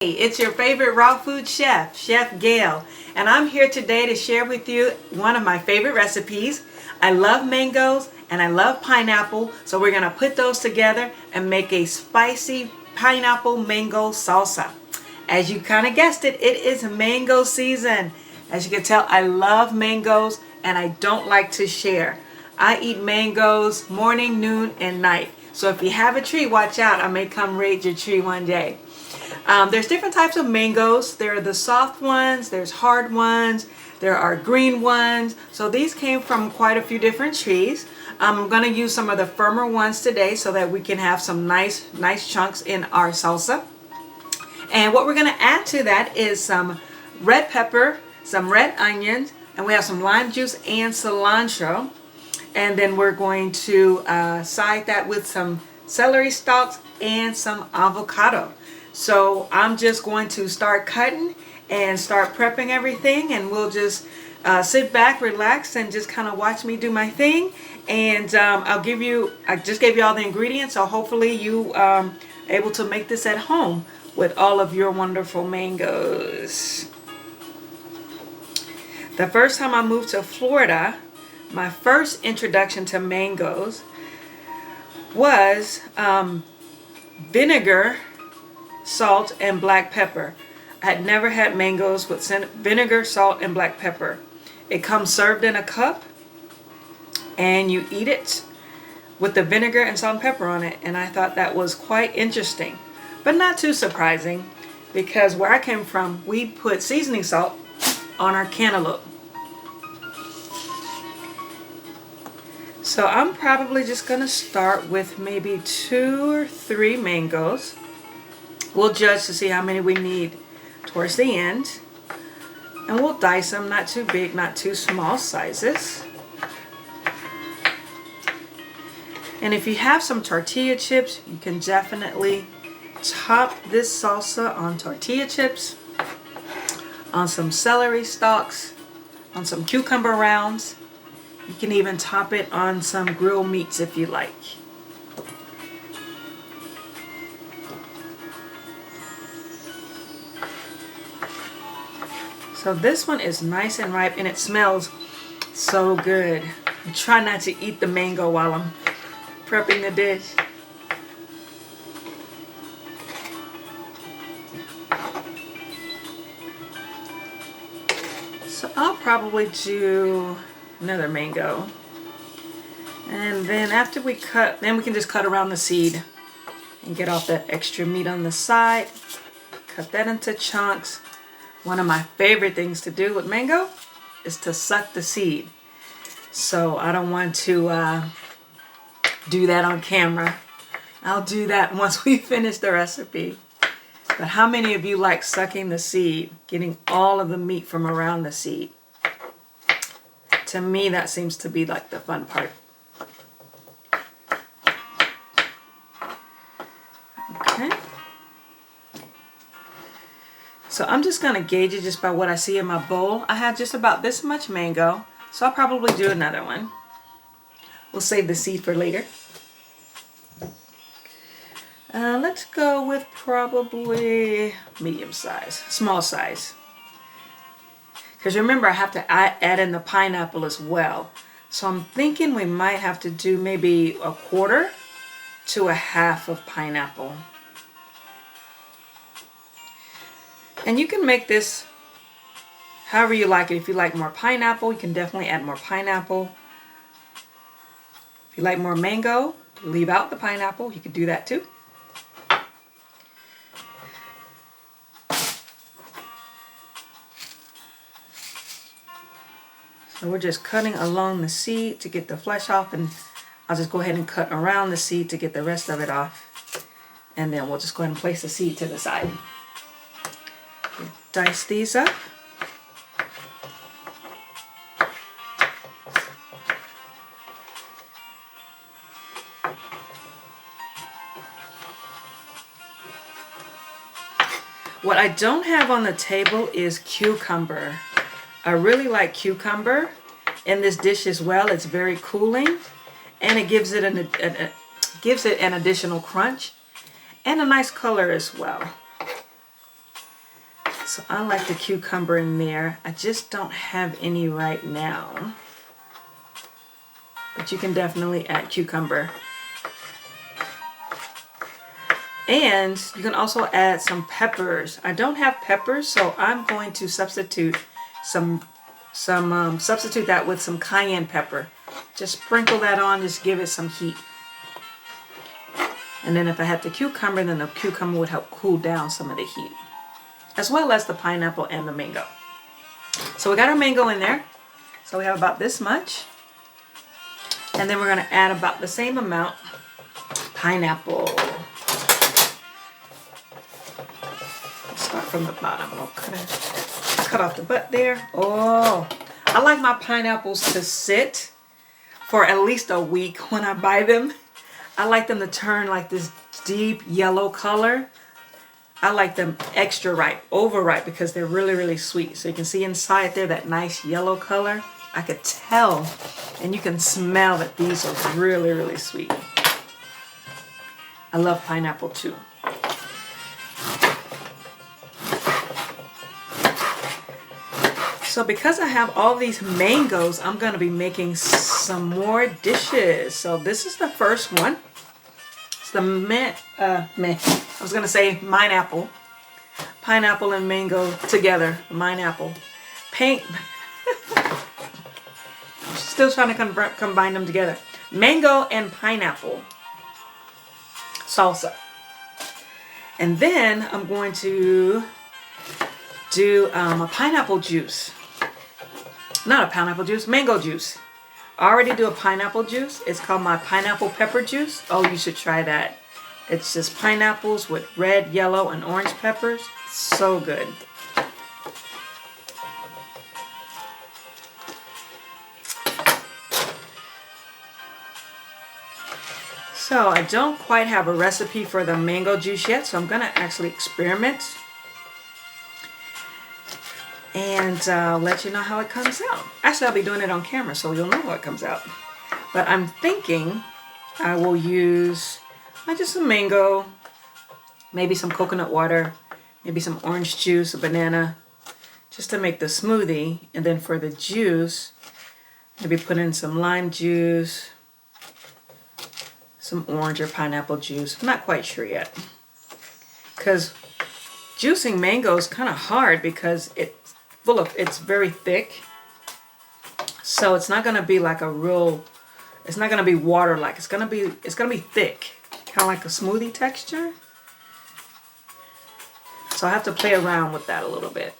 Hey, it's your favorite raw food chef, Chef Gail, and I'm here today to share with you one of my favorite recipes. I love mangoes and I love pineapple, so we're going to put those together and make a spicy pineapple mango salsa. As you kind of guessed it, it is mango season. As you can tell, I love mangoes and I don't like to share. I eat mangoes morning, noon, and night. So if you have a tree, watch out. I may come raid your tree one day. There's different types of mangoes. There are the soft ones, there's hard ones, there are green ones. So these came from quite a few different trees. I'm going to use some of the firmer ones today so that we can have some nice chunks in our salsa. And what we're going to add to that is some red pepper, some red onions, and we have some lime juice and cilantro. And then we're going to side that with some celery stalks and some avocado. So I'm just going to start cutting and start prepping everything, and we'll just sit back, relax, and just kind of watch me do my thing. And I just gave you all the ingredients, so hopefully you able to make this at home with all of your wonderful mangoes. The first time I moved to Florida, my first introduction to mangoes was vinegar, salt, and black pepper. I had never had mangoes with vinegar, salt, and black pepper. It comes served in a cup, and you eat it with the vinegar and salt and pepper on it. And I thought that was quite interesting, but not too surprising, because where I came from, we put seasoning salt on our cantaloupe. So I'm probably just going to start with maybe 2 or 3 mangoes. We'll judge to see how many we need towards the end. And we'll dice them, not too big, not too small sizes. And if you have some tortilla chips, you can definitely top this salsa on tortilla chips, on some celery stalks, on some cucumber rounds. You can even top it on some grilled meats if you like. So this one is nice and ripe, and it smells so good. I try not to eat the mango while I'm prepping the dish. So I'll probably do another mango. And then after we cut, then we can just cut around the seed and get off that extra meat on the side. Cut that into chunks. One of my favorite things to do with mango is to suck the seed. So I don't want to do that on camera. I'll do that once we finish the recipe. But how many of you like sucking the seed, getting all of the meat from around the seed? To me, that seems to be like the fun part. Okay. So I'm just going to gauge it just by what I see in my bowl. I have just about this much mango, so I'll probably do another one. We'll save the seed for later. Let's go with probably medium size, small size. Because remember, I have to add in the pineapple as well. So I'm thinking we might have to do maybe 1/4 to 1/2 of pineapple. And you can make this however you like it. If you like more pineapple, you can definitely add more pineapple. If you like more mango, leave out the pineapple. You could do that too. So we're just cutting along the seed to get the flesh off, and I'll just go ahead and cut around the seed to get the rest of it off. And then we'll just go ahead and place the seed to the side. Dice these up. What I don't have on the table is cucumber. I really like cucumber in this dish as well. It's very cooling, and it gives it an additional crunch and a nice color as well. So I like the cucumber in there. I just don't have any right now. But you can definitely add cucumber. And you can also add some peppers. I don't have peppers, so I'm going to substitute substitute that with some cayenne pepper. Just sprinkle that on, just give it some heat. And then if I had the cucumber, then the cucumber would help cool down some of the heat, as well as the pineapple and the mango. So we got our mango in there. So we have about this much. And then we're going to add about the same amount pineapple. Start from the bottom. We'll cut off the butt there. Oh, I like my pineapples to sit for at least a week when I buy them. I like them to turn like this deep yellow color. I like them extra ripe, overripe, because they're really, really sweet. So you can see inside there that nice yellow color. I could tell, and you can smell that these are really, really sweet. I love pineapple too. So because I have all these mangoes, I'm going to be making some more dishes. So this is the first one. It's the I was going to say pineapple. Pineapple and mango together. Pineapple. Still trying to combine them together. Mango and pineapple salsa. And then I'm going to do a pineapple juice. Not a pineapple juice, mango juice. I already do a pineapple juice. It's called my pineapple pepper juice. Oh, you should try that. It's just pineapples with red, yellow, and orange peppers. So good. So I don't quite have a recipe for the mango juice yet, so I'm going to actually experiment and let you know how it comes out. Actually, I'll be doing it on camera, so you'll know how it comes out. But I'm thinking I will use just some mango, maybe some coconut water, maybe some orange juice, a banana, just to make the smoothie. And then for the juice, maybe put in some lime juice, some orange or pineapple juice. I'm not quite sure yet, because juicing mango is kind of hard because it's very thick, so it's not going to be like it's not going to be water-like. It's going to be thick, kind of like a smoothie texture. So I have to play around with that a little bit.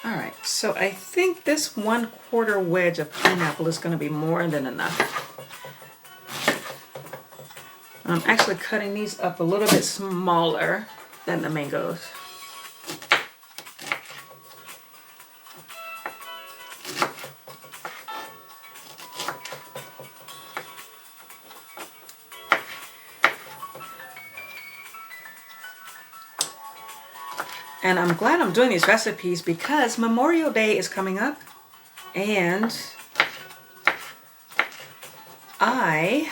All right, so I think this 1/4 wedge of pineapple is going to be more than enough. I'm actually cutting these up a little bit smaller than the mangoes. And I'm glad I'm doing these recipes because Memorial Day is coming up, and I'm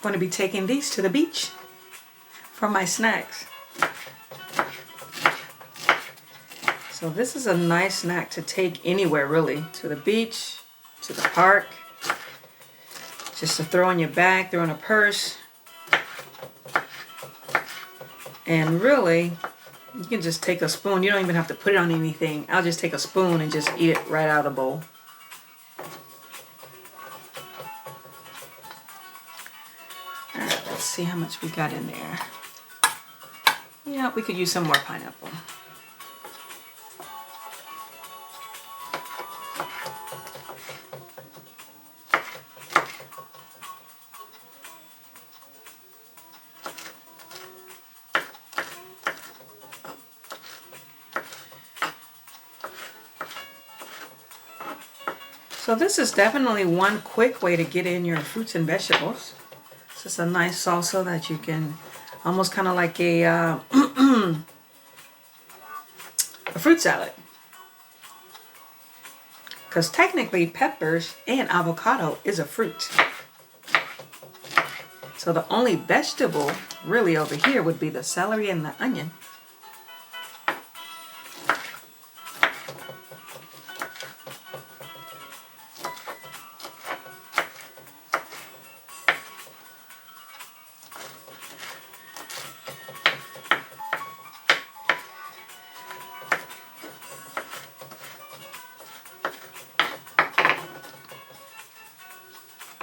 going to be taking these to the beach for my snacks. So this is a nice snack to take anywhere, really, to the beach, to the park, just to throw in your bag, throw in a purse, and really, you can just take a spoon. You don't even have to put it on anything. I'll just take a spoon and just eat it right out of the bowl. All right, let's see how much we got in there. Yeah, we could use some more pineapple. So this is definitely one quick way to get in your fruits and vegetables. This is a nice salsa that you can, almost kind of like a fruit salad. Because technically peppers and avocado is a fruit. So So the only vegetable really over here would be the celery and the onion.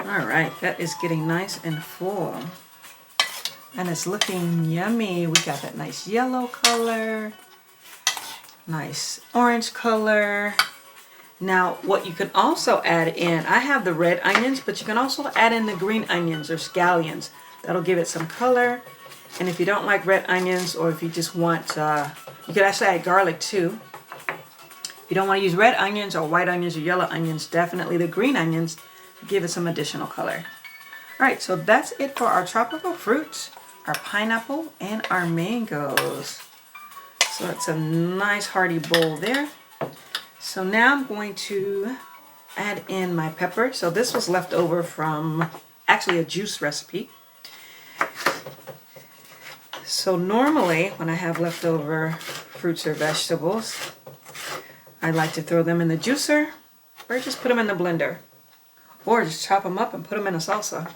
Alright, that is getting nice and full. And it's looking yummy. We got that nice yellow color, nice orange color. Now, what you can also add in, I have the red onions, but you can also add in the green onions or scallions. That'll give it some color. And if you don't like red onions, or if you just want, you could actually add garlic too. If you don't want to use red onions or white onions or yellow onions, definitely the green onions give it some additional color. Alright, so that's it for our tropical fruits, our pineapple, and our mangoes. So it's a nice hearty bowl there. So now I'm going to add in my pepper. So this was left over from actually a juice recipe. So normally when I have leftover fruits or vegetables, I like to throw them in the juicer or just put them in the blender. Or just chop them up and put them in a salsa.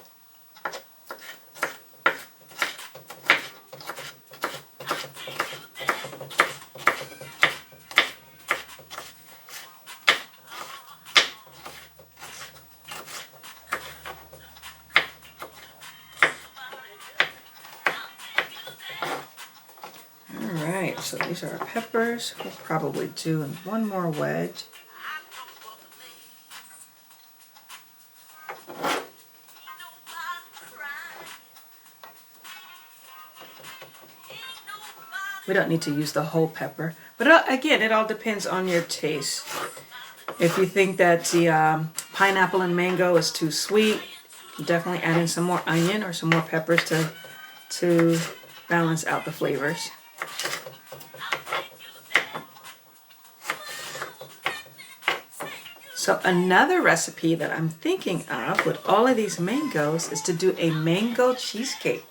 Alright, so these are our peppers. We'll probably do one more wedge. We don't need to use the whole pepper. But again, it all depends on your taste. If you think that the pineapple and mango is too sweet, definitely add in some more onion or some more peppers to balance out the flavors. So another recipe that I'm thinking of with all of these mangoes is to do a mango cheesecake.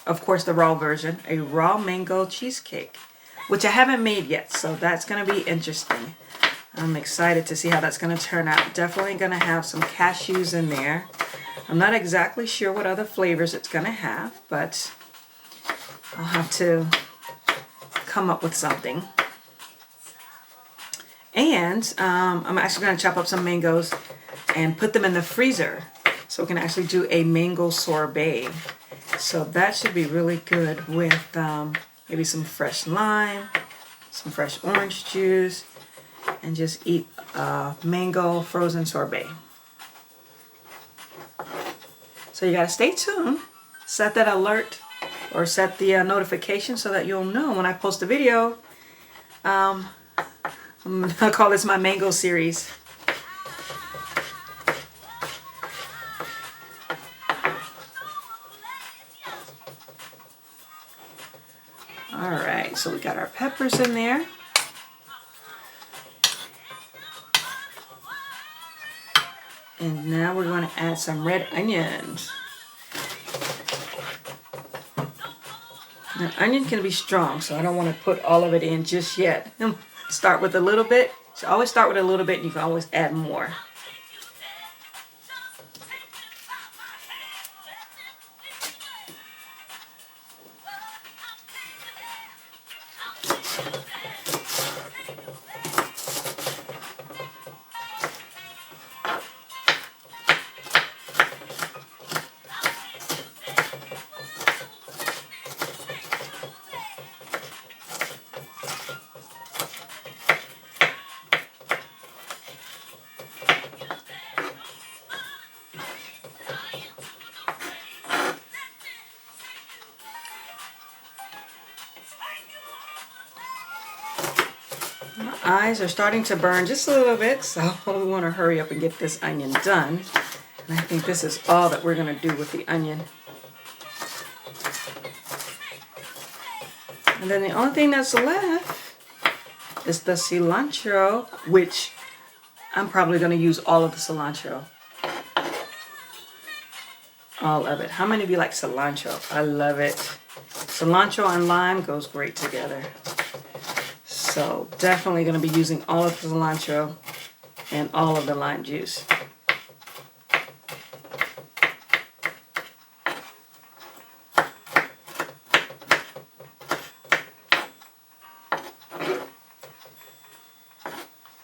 Of course, the raw version, a raw mango cheesecake, which I haven't made yet, so that's going to be interesting. I'm excited to see how that's going to turn out. Definitely going to have some cashews in there. I'm not exactly sure what other flavors it's going to have, but I'll have to come up with something. And I'm actually going to chop up some mangoes and put them in the freezer so we can actually do a mango sorbet. So that should be really good with maybe some fresh lime, some fresh orange juice, and just eat mango frozen sorbet. So you got to stay tuned, set that alert or set the notification so that you'll know when I post a video. I'm going to call this my mango series. Alright, so we got our peppers in there. And now we're going to add some red onions. Now, onion can be strong, so I don't want to put all of it in just yet. Start with a little bit. So always start with a little bit, and you can always add more. My eyes are starting to burn just a little bit, so we want to hurry up and get this onion done. And I think this is all that we're going to do with the onion. And then the only thing that's left is the cilantro, which I'm probably going to use all of the cilantro. all of it. How many of you like cilantro? I love it. Cilantro and lime goes great together. So definitely going to be using all of the cilantro and all of the lime juice.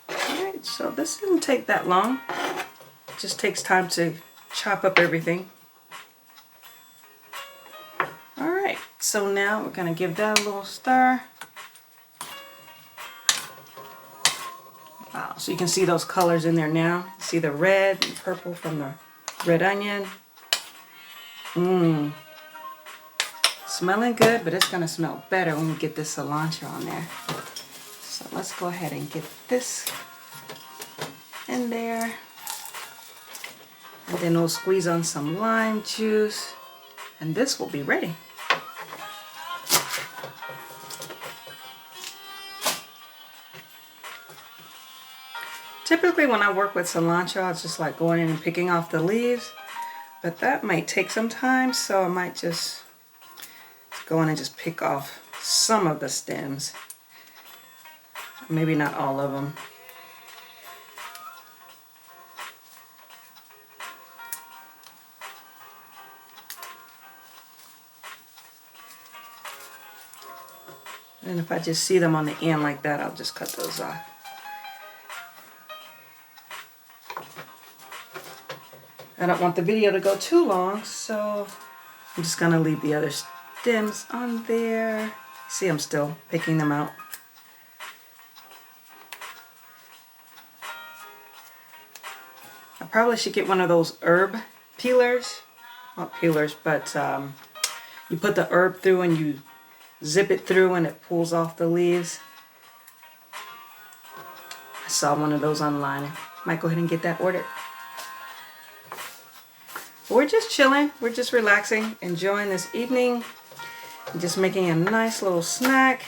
Alright, so this didn't take that long. It just takes time to chop up everything. Alright, so now we're going to give that a little stir. Wow, so you can see those colors in there now. See the red and purple from the red onion. Smelling good, but it's going to smell better when we get this cilantro on there. So let's go ahead and get this in there. And then we'll squeeze on some lime juice. And this will be ready. Typically when I work with cilantro, it's just like going in and picking off the leaves. But that might take some time, so I might just go in and just pick off some of the stems. Maybe not all of them. And if I just see them on the end like that, I'll just cut those off. I don't want the video to go too long, so I'm just going to leave the other stems on there. See, I'm still picking them out. I probably should get one of those herb peelers. Not peelers, but you put the herb through and you zip it through and it pulls off the leaves. I saw one of those online. Might go ahead and get that ordered. We're just chilling, we're just relaxing, enjoying this evening, just making a nice little snack.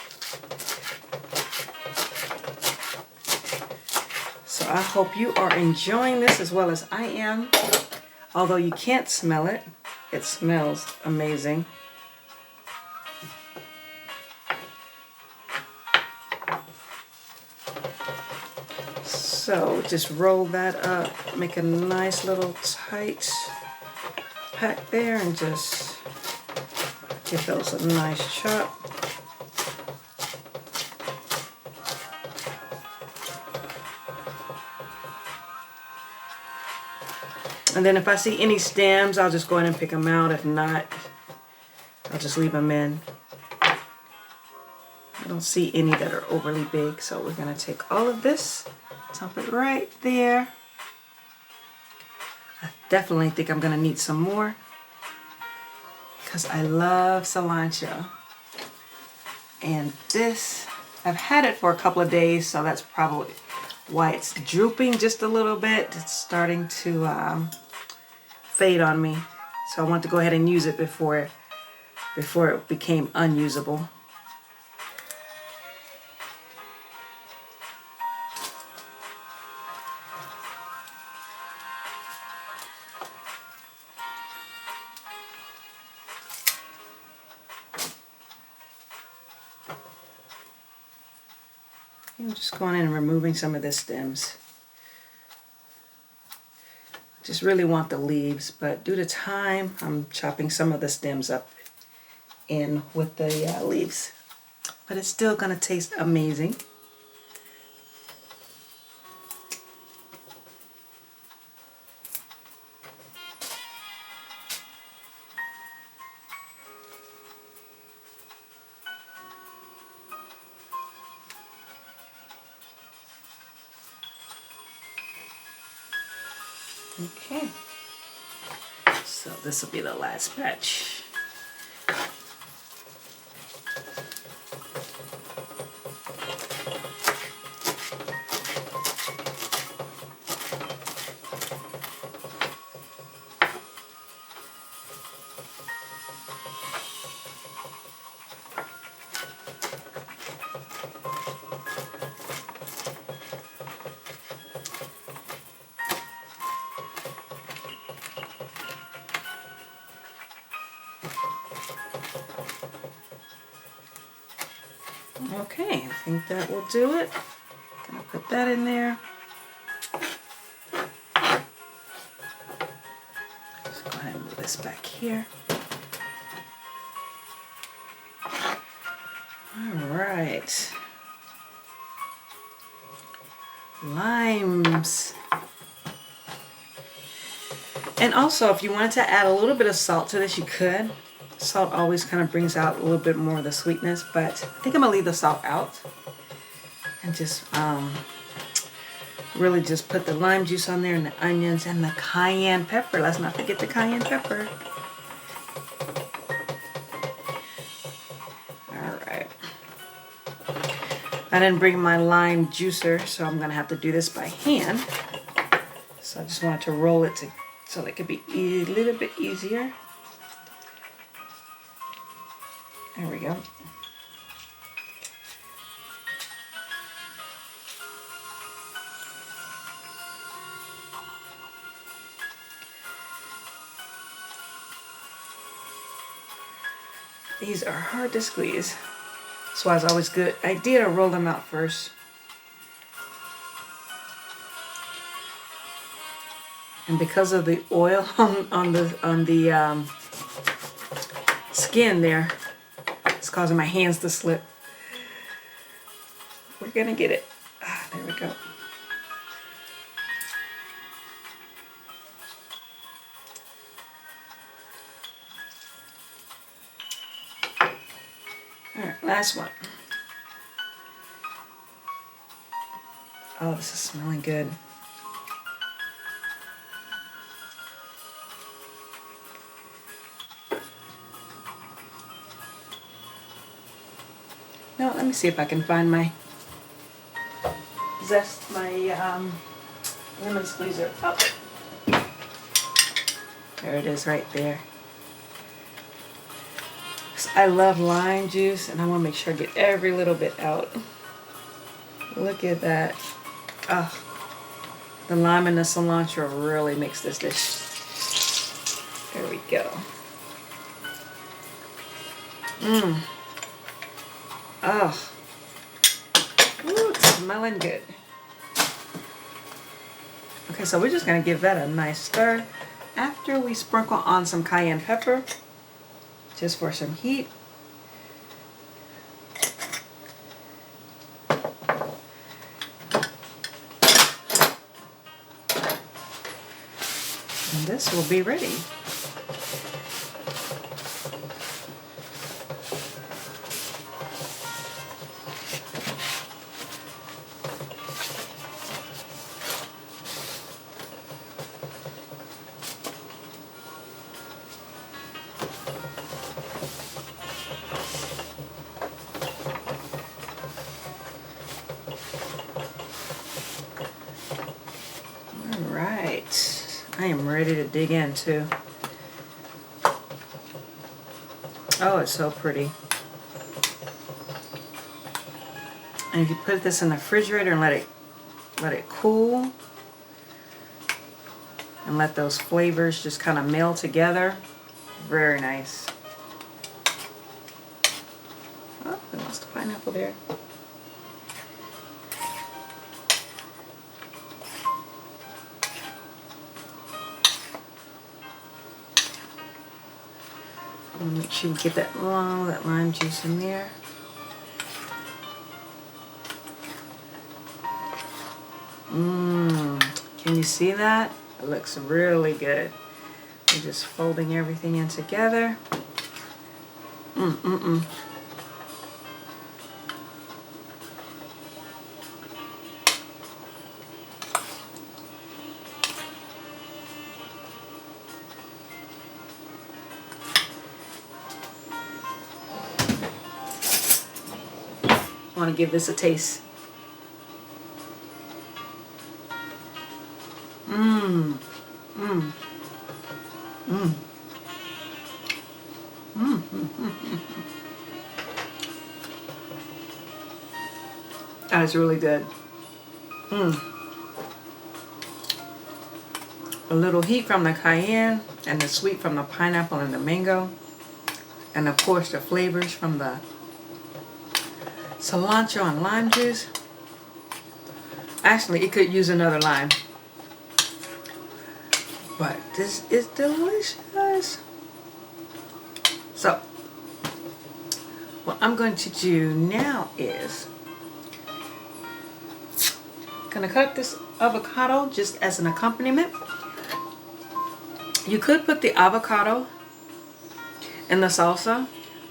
So I hope you are enjoying this as well as I am. Although you can't smell it, it smells amazing. So just roll that up, make a nice little tight pack there and just give those a nice chop. And then if I see any stems, I'll just go in and pick them out. If not, I'll just leave them in. I don't see any that are overly big, so we're going to take all of this, dump it right there. I definitely think I'm going to need some more because I love cilantro. And this, I've had it for a couple of days, so that's probably why it's drooping just a little bit. It's starting to fade on me. So I want to go ahead and use it before it became unusable. I'm just going in and removing some of the stems. Just really want the leaves, but due to time, I'm chopping some of the stems up in with the leaves. But it's still going to taste amazing. Okay, so this will be the last batch. Okay, I think that will do it. Gonna put that in there. Let's go ahead and move this back here. All right. Limes. And also, if you wanted to add a little bit of salt to this, you could. Salt always kind of brings out a little bit more of the sweetness, but I think I'm gonna leave the salt out and just really just put the lime juice on there and the onions and the cayenne pepper. Let's not forget the cayenne pepper. All right. I didn't bring my lime juicer, so I'm gonna have to do this by hand. So I just wanted to roll it so that it could be a little bit easier. There we go. These are hard to squeeze. That's why it's always good. I did roll them out first. And because of the oil on the skin there, it's causing my hands to slip. We're gonna get it. There we go. All right, last one. Oh, this is smelling good. Now, let me see if I can find my lemon squeezer. Oh. There it is right there. I love lime juice and I want to make sure I get every little bit out. Look at that. Oh, the lime and the cilantro really makes this dish. There we go. Mmm. Oh. Ooh, it's smelling good. Okay, so we're just going to give that a nice stir after we sprinkle on some cayenne pepper just for some heat. And this will be ready. I am ready to dig in too. Oh, it's so pretty. And if you put this in the refrigerator and let it cool and let those flavors just kind of meld together, very nice. Oh, I lost the pineapple there. Make sure you get that lime juice in there. Can you see that? It looks really good. We're just folding everything in together. I want to give this a taste. That is really good. A little heat from the cayenne and the sweet from the pineapple and the mango. And of course the flavors from the cilantro and lime juice. Actually, it could use another lime. But this is delicious. So, what I'm going to do now is gonna cut up this avocado just as an accompaniment. You could put the avocado in the salsa,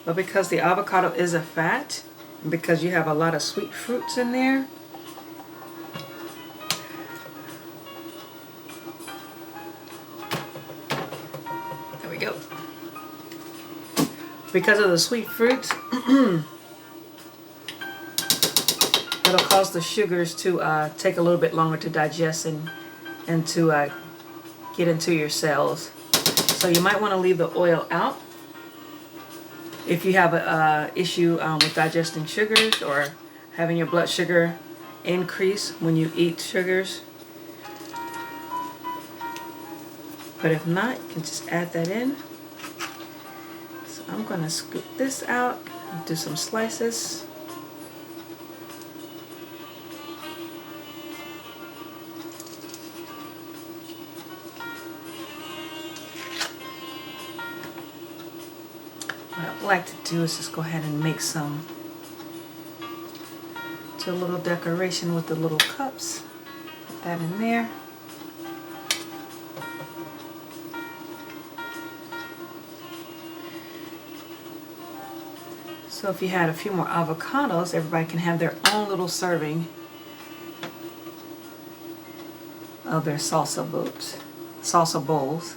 but because the avocado is a fat, and because you have a lot of sweet fruits in there, there we go. Because of the sweet fruits, it'll cause the sugars to take a little bit longer to digest and to get into your cells. So you might want to leave the oil out if you have an issue with digesting sugars or having your blood sugar increase when you eat sugars. But if not, you can just add that in. So I'm going to scoop this out and do some slices. What I like to do is just go ahead and make some, do a little decoration with the little cups. Put that in there. So if you had a few more avocados, everybody can have their own little serving of their salsa bowls.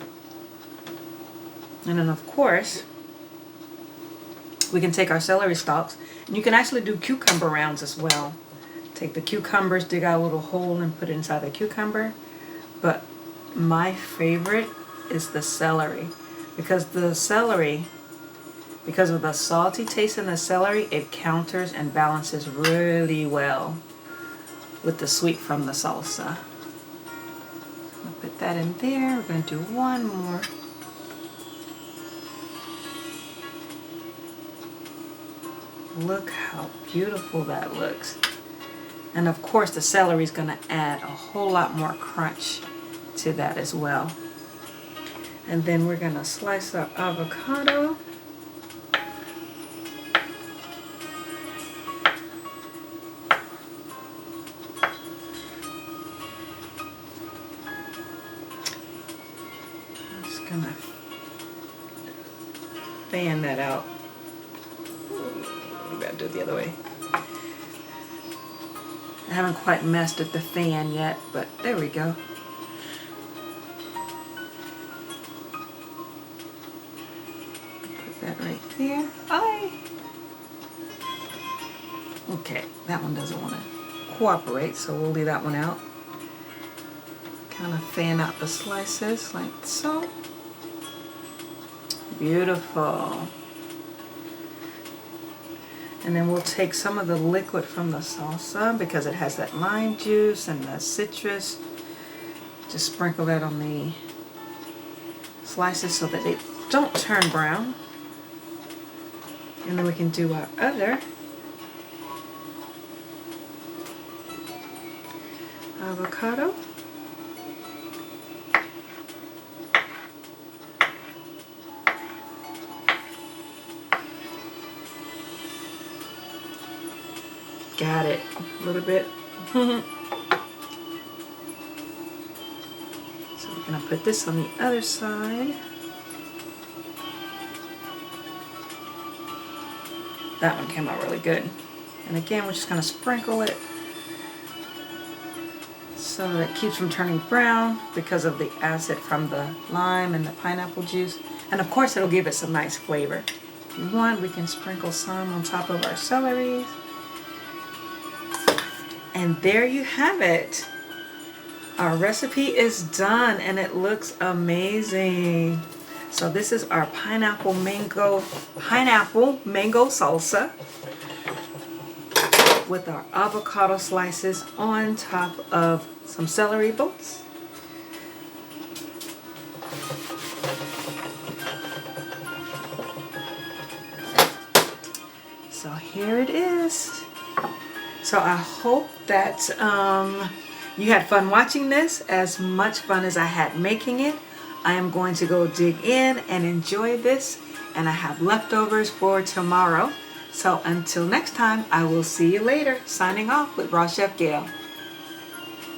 And then of course, we can take our celery stalks, and you can actually do cucumber rounds as well. Take the cucumbers, dig out a little hole and put it inside the cucumber. But my favorite is the celery, because the celery, because of the salty taste in the celery, it counters and balances really well with the sweet from the salsa. I'll put that in there. We're going to do one more. Look how beautiful that looks. And of course the celery is going to add a whole lot more crunch to that as well. And then we're going to slice our avocado. I'm just going to fan that out. I'm going to do it the other way. I haven't quite mastered the fan yet, but there we go. Put that right there. Okay, that one doesn't want to cooperate, so we'll leave that one out. Kind of fan out the slices like so. Beautiful. And then we'll take some of the liquid from the salsa because it has that lime juice and the citrus. Just sprinkle that on the slices so that they don't turn brown. And then we can do our other avocado. Got it. A little bit. So we're going to put this on the other side. That one came out really good. And again, we're just going to sprinkle it so that it keeps from turning brown because of the acid from the lime and the pineapple juice. And of course, it'll give it some nice flavor. If you want, we can sprinkle some on top of our celery. And there you have it. Our recipe is done and it looks amazing. So this is our pineapple mango salsa with our avocado slices on top of some celery bolts. So here it is. So I hope that you had fun watching this, as much fun as I had making it. I am going to go dig in and enjoy this, and I have leftovers for tomorrow. So until next time, I will see you later. Signing off with Raw Chef Gail.